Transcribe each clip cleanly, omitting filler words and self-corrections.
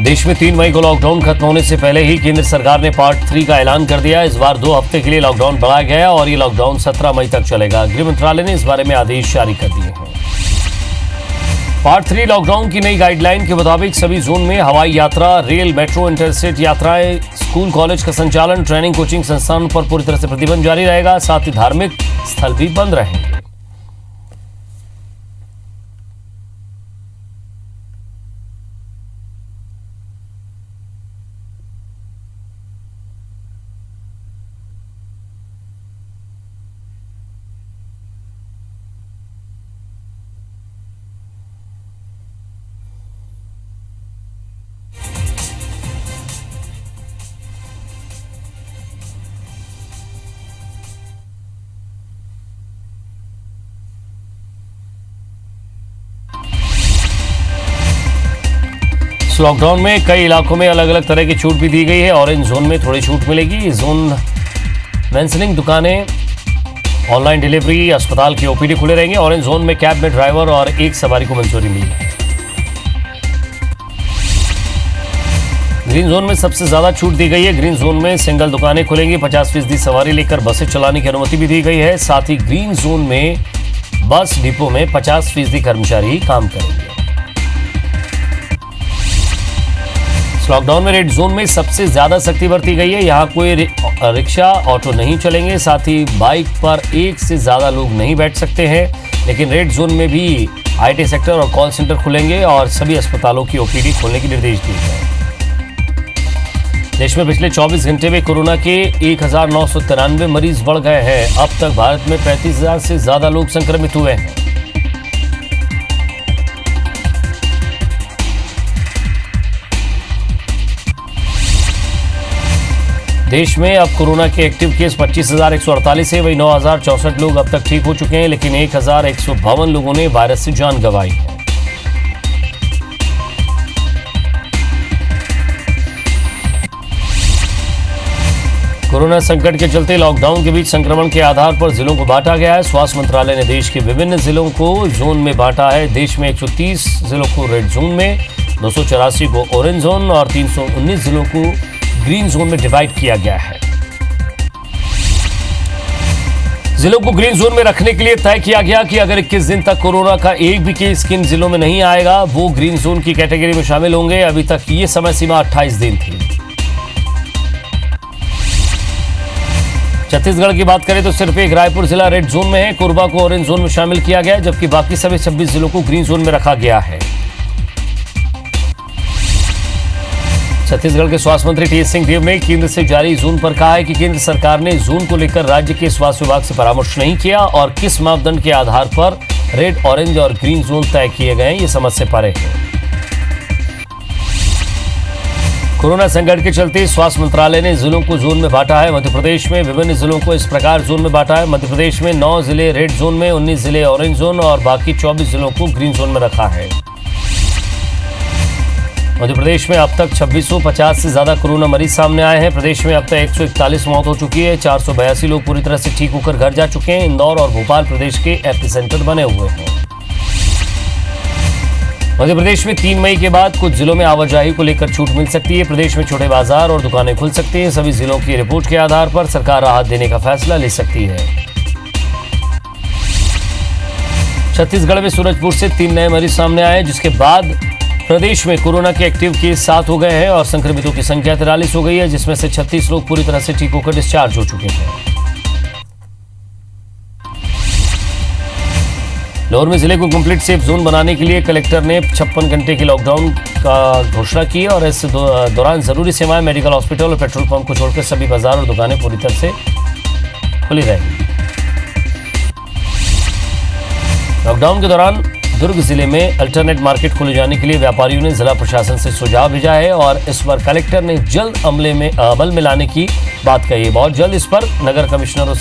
देश में 3 मई को लॉकडाउन खत्म होने से पहले ही केंद्र सरकार ने पार्ट 3 का ऐलान कर दिया। इस बार 2 हफ्ते के लिए लॉकडाउन बढ़ाया गया और ये लॉकडाउन 17 मई तक चलेगा। गृह मंत्रालय ने इस बारे में आदेश जारी कर दिए हैं। पार्ट 3 लॉकडाउन की नई गाइडलाइन के मुताबिक सभी जोन में हवाई यात्रा, रेल, मेट्रो, इंटरस्टेट यात्राएं, स्कूल कॉलेज का संचालन, ट्रेनिंग, कोचिंग संस्थानों पर पूरी तरह से प्रतिबंध जारी रहेगा। साथ ही धार्मिक स्थल भी बंद रहेंगे। लॉकडाउन में कई इलाकों में अलग अलग तरह की छूट भी दी गई है। ऑरेंज जोन में थोड़ी छूट मिलेगी। जोन मेंसनिंग दुकानें, ऑनलाइन डिलीवरी, अस्पताल की ओपीडी खुले रहेंगे। ऑरेंज जोन में कैब में ड्राइवर और एक सवारी को मंजूरी मिली है। ग्रीन जोन में सबसे ज्यादा छूट दी गई है। ग्रीन जोन में सिंगल दुकानें खुलेंगी। 50% सवारी लेकर बसें चलाने की अनुमति भी दी गई है। साथ ही ग्रीन जोन में बस डिपो में 50% कर्मचारी ही काम करेंगे। लॉकडाउन में रेड जोन में सबसे ज्यादा सख्ती बरती गई है। यहाँ कोई रिक्शा, ऑटो नहीं चलेंगे। साथ ही बाइक पर एक से ज्यादा लोग नहीं बैठ सकते हैं। लेकिन रेड जोन में भी आईटी सेक्टर और कॉल सेंटर खुलेंगे और सभी अस्पतालों की ओपीडी खोलने के निर्देश दिए गए। देश में पिछले 24 घंटे में कोरोना के 1993 मरीज बढ़ गए हैं। अब तक भारत में 35,000 से ज्यादा लोग संक्रमित हुए हैं। देश में अब कोरोना के एक्टिव केस 25,148 है। वही 9,064 लोग अब तक ठीक हो चुके हैं। लेकिन 1,152 लोगों ने वायरस से जान गंवाई है। कोरोना संकट के चलते लॉकडाउन के बीच संक्रमण के आधार पर जिलों को बांटा गया है। स्वास्थ्य मंत्रालय ने देश के विभिन्न जिलों को जोन में बांटा है। देश में 130 जिलों को रेड जोन में, 284 को ऑरेंज जोन और 319 जिलों को ग्रीन जोन में डिवाइड किया गया है। जिलों को ग्रीन जोन में रखने के लिए तय किया गया कि अगर 21 दिन तक कोरोना का एक भी केस किन जिलों में नहीं आएगा वो ग्रीन जोन की कैटेगरी में शामिल होंगे। अभी तक ये समय सीमा 28 दिन थी। छत्तीसगढ़ की बात करें तो सिर्फ एक रायपुर जिला रेड जोन में है। कोरबा को ऑरेंज जोन में शामिल किया गया है, जबकि बाकी सभी 26 जिलों को ग्रीन जोन में रखा गया है। छत्तीसगढ़ के स्वास्थ्य मंत्री टीएस सिंहदेव ने केंद्र से जारी जोन पर कहा है कि केंद्र सरकार ने जोन को लेकर राज्य के स्वास्थ्य विभाग से परामर्श नहीं किया और किस मापदंड के आधार पर रेड, ऑरेंज और ग्रीन जोन तय किए गए हैं, ये समझ से परे है। कोरोना संकट के चलते स्वास्थ्य मंत्रालय ने जिलों को जोन में बांटा है। मध्य प्रदेश में विभिन्न जिलों को इस प्रकार जोन में बांटा है। मध्य प्रदेश में 9 जिले रेड जोन में, 19 जिले ऑरेंज जोन और बाकी 24 जिलों को ग्रीन जोन में रखा है। मध्य प्रदेश में अब तक 2650 से ज्यादा कोरोना मरीज सामने आए हैं। प्रदेश में अब तक 141 मौत हो चुकी है। 482 लोग पूरी तरह से ठीक होकर घर जा चुके हैं। इंदौर और भोपाल प्रदेश के एपिसेंटर बने हुए हैं। मध्य प्रदेश में 3 मई के बाद कुछ जिलों में आवाजाही को लेकर छूट मिल सकती है। प्रदेश में छोटे बाजार और दुकानें खुल सकती हैं। सभी जिलों की रिपोर्ट के आधार पर सरकार राहत देने का फैसला ले सकती है। छत्तीसगढ़ में सूरजपुर से 3 नए मरीज सामने आए, जिसके बाद प्रदेश में कोरोना के एक्टिव केस 7 हो गए हैं और संक्रमितों की संख्या 43 हो गई है, जिसमें से 36 लोग पूरी तरह से ठीक होकर डिस्चार्ज हो चुके हैं। लाहौर में जिले को कंप्लीट सेफ जोन बनाने के लिए कलेक्टर ने 56 घंटे की लॉकडाउन का घोषणा की और इस दौरान जरूरी सेवाएं, मेडिकल, हॉस्पिटल और पेट्रोल पंप को छोड़कर सभी बाजार और दुकानें पूरी तरह से खुली रहेंगी। लॉकडाउन के दौरान दुर्ग जिले में अल्टरनेट मार्केट खोले जाने के लिए व्यापारियों ने जिला प्रशासन से सुझाव भेजा है और इस पर कलेक्टर ने जल्द अमल में लाने की बात कही है। बहुत जल्द इस पर निगम कमिश्नरों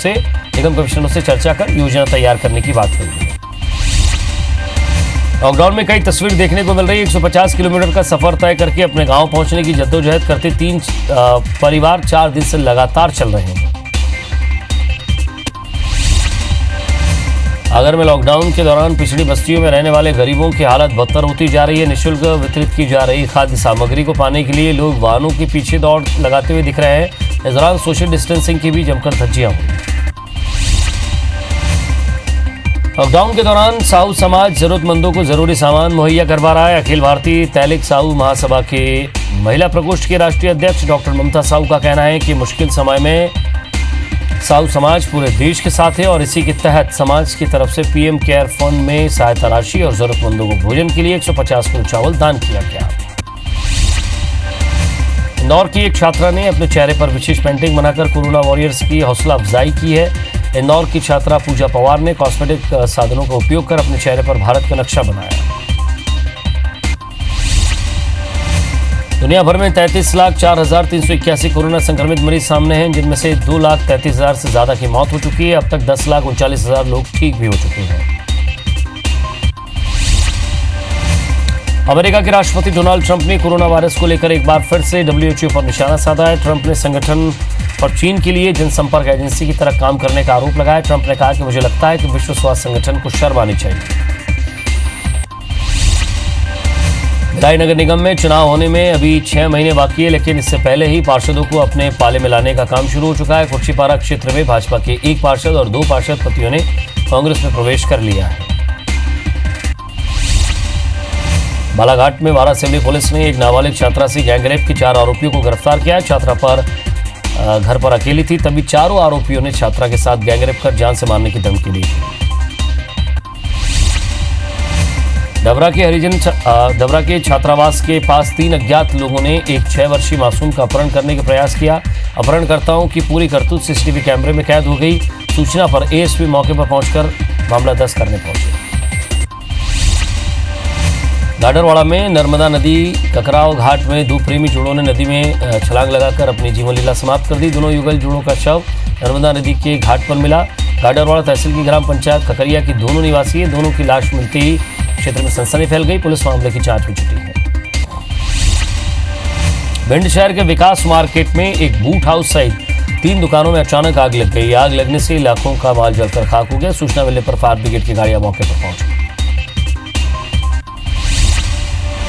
से चर्चा कर योजना तैयार करने की बात कही है। लॉकडाउन में कई तस्वीर देखने को मिल रही है। 150 किलोमीटर का सफर तय करके अपने गांव पहुंचने की जद्दोजहद करते 3 परिवार 4 दिन से लगातार चल रहे हैं। आगर में लॉकडाउन के दौरान पिछड़ी बस्तियों में रहने वाले गरीबों की हालत बदतर होती जा रही है। निःशुल्क वितरित की जा रही खाद्य सामग्री को पाने के लिए लोग वाहनों के पीछे दौड़ लगाते हुए दिख रहे हैं। इस दौरान सोशल डिस्टेंसिंग की भी जमकर धज्जियां हुई। लॉकडाउन के दौरान साहू समाज जरूरतमंदों को जरूरी सामान मुहैया करवा रहा है। अखिल भारतीय तैलिक साहू महासभा के महिला प्रकोष्ठ के राष्ट्रीय अध्यक्ष डॉक्टर ममता साहू का कहना है कि मुश्किल समय में साहू समाज पूरे देश के साथ है और इसी के तहत समाज की तरफ से पीएम केयर फंड में सहायता राशि और जरूरतमंदों को भोजन के लिए 150 किलो चावल दान किया गया। इंदौर की एक छात्रा ने अपने चेहरे पर विशेष पेंटिंग बनाकर कोरोना वॉरियर्स की हौसला अफजाई की है। इंदौर की छात्रा पूजा पवार ने कॉस्मेटिक साधनों का उपयोग कर अपने चेहरे पर भारत का नक्शा बनाया। दुनिया भर में 33,04,381 कोरोना संक्रमित मरीज सामने हैं, जिनमें से 2,33,000 से ज्यादा की मौत हो चुकी है। अब तक 10,39,000 लोग ठीक भी हो चुके हैं। अमेरिका के राष्ट्रपति डोनाल्ड ट्रंप ने कोरोना वायरस को लेकर एक बार फिर से WHO पर निशाना साधा है। ट्रंप ने संगठन पर चीन के लिए जनसंपर्क एजेंसी की तरह काम करने का आरोप लगाया। ट्रंप ने कहा कि मुझे लगता है कि विश्व स्वास्थ्य संगठन को शर्म आनी चाहिए। भिलाई नगर निगम में चुनाव होने में अभी 6 महीने बाकी है, लेकिन इससे पहले ही पार्षदों को अपने पाले में लाने का काम शुरू हो चुका है। कुर्सीपारा क्षेत्र में भाजपा के 1 पार्षद और 2 पार्षद पतियों ने कांग्रेस में प्रवेश कर लिया है। बालाघाट में वारासिवली पुलिस ने एक नाबालिग छात्रा से गैंगरेप के 4 आरोपियों को गिरफ्तार किया है। छात्रा पर घर पर अकेली थी, तभी चारों आरोपियों ने छात्रा के साथ गैंगरेप कर जान से मारने की धमकी दी। डबरा के छात्रावास के पास 3 अज्ञात लोगों ने एक 6 वर्षीय मासूम का अपहरण करने का प्रयास किया। अपहरणकर्ताओं की पूरी करतूत सीसीटीवी कैमरे में कैद हो गई। सूचना पर एएसपी मौके पर पहुंचकर मामला दर्ज करने पहुंचे। गाडरवाड़ा में नर्मदा नदी ककराव घाट में 2 प्रेमी जोड़ों ने नदी में छलांग लगाकर अपनी जीवन लीला समाप्त कर दी। दोनों युगल जोड़ों का शव नर्मदा नदी के घाट पर मिला। गाडरवाड़ा तहसील की ग्राम पंचायत ककरिया की दोनों निवासी हैं। दोनों की लाश मिलते ही क्षेत्र में सनसनी फैल गई। पुलिस मामले की जांच में जुटी है। भिंड शहर के विकास मार्केट में एक बूट हाउस सहित 3 दुकानों में अचानक आग लग गई। आग लगने से लाखों का माल जलकर खाक हो गया। सूचना मिलने पर फायर ब्रिगेड की गाड़ियां मौके पर पहुंची।